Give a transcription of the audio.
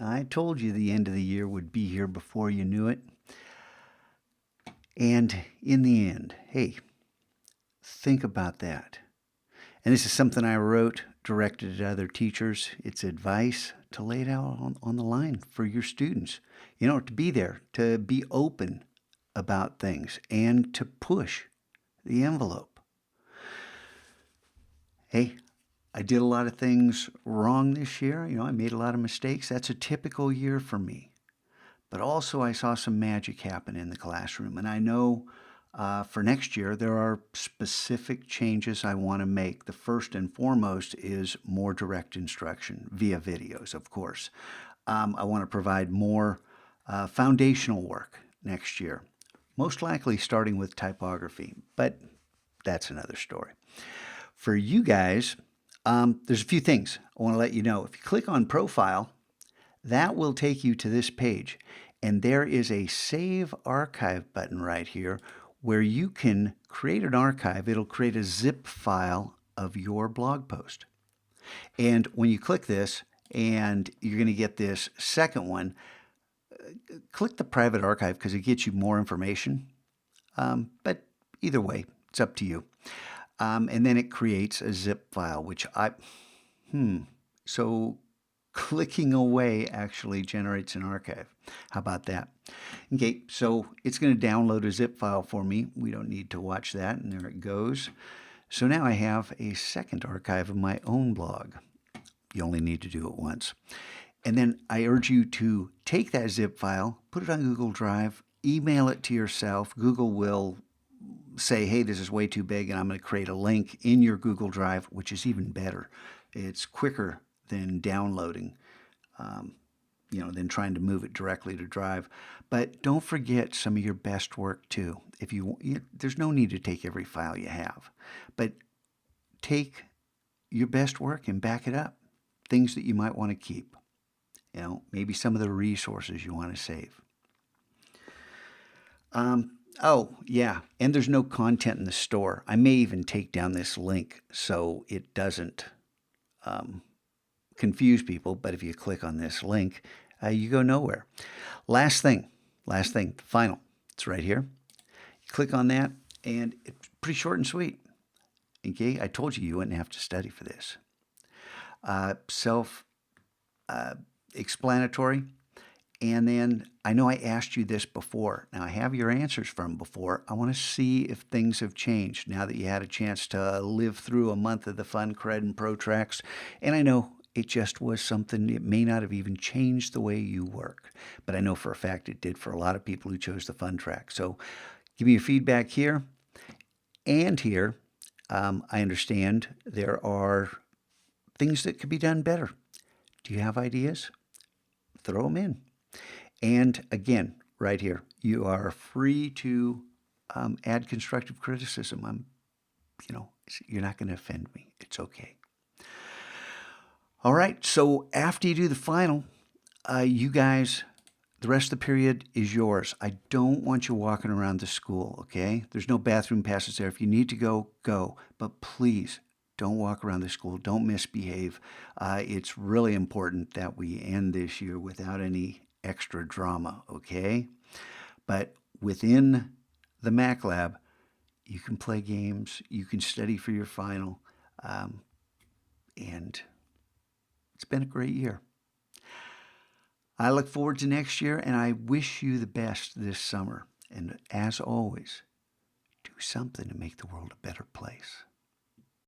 I told you the end of the year would be here before you knew it. And in the end, hey, think about that. And this is something I wrote, directed at other teachers. It's advice to lay it out on the line for your students. You know, to be there, to be open about things, and to push the envelope. Hey, I did a lot of things wrong this year. You know, I made a lot of mistakes. That's a typical year for me. But also, I saw some magic happen in the classroom. And I know for next year, there are specific changes I want to make. The first and foremost is more direct instruction via videos, of course. I want to provide more foundational work next year, most likely starting with typography, but that's another story. For you guys, there's a few things I want to let you know. If you click on Profile, that will take you to this page, and there is a Save Archive button right here where you can create an archive. It'll create a zip file of your blog post. And when you click this, and you're going to get this second one, click the private archive because it gets you more information. But either way, it's up to you. And then it creates a zip file, which so clicking away actually generates an archive. How about that? Okay, so it's going to download a zip file for me. We don't need to watch that, and there it goes. So now I have a second archive of my own blog. You only need to do it once. And then I urge you to take that zip file, put it on Google Drive, email it to yourself. Google will say, hey, this is way too big, and I'm going to create a link in your Google Drive, which is even better. It's quicker than downloading, than trying to move it directly to Drive. But don't forget some of your best work too. There's no need to take every file you have, but take your best work and back it up. Things that you might want to keep. Maybe some of the resources you want to save. Oh, yeah, and there's no content in the store. I may even take down this link so it doesn't confuse people, but if you click on this link, you go nowhere. Last thing, final. It's right here. You click on that, and it's pretty short and sweet. Okay, I told you wouldn't have to study for this. Self-explanatory. And then I know I asked you this before. Now I have your answers from before. I want to see if things have changed now that you had a chance to live through a month of the Fun Cred and Pro Tracks. And I know it just was something, it may not have even changed the way you work. But I know for a fact it did for a lot of people who chose the Fun Track. So give me your feedback here and here. I understand there are things that could be done better. Do you have ideas? Throw them in. And again, right here, you are free to add constructive criticism. You're not going to offend me. It's okay. All right. So after you do the final, you guys, the rest of the period is yours. I don't want you walking around the school. Okay. There's no bathroom passes there. If you need to go, go. But please don't walk around the school. Don't misbehave. It's really important that we end this year without any extra drama, okay? But within the Mac Lab, you can play games, you can study for your final, and it's been a great year. I look forward to next year, and I wish you the best this summer. And as always, do something to make the world a better place.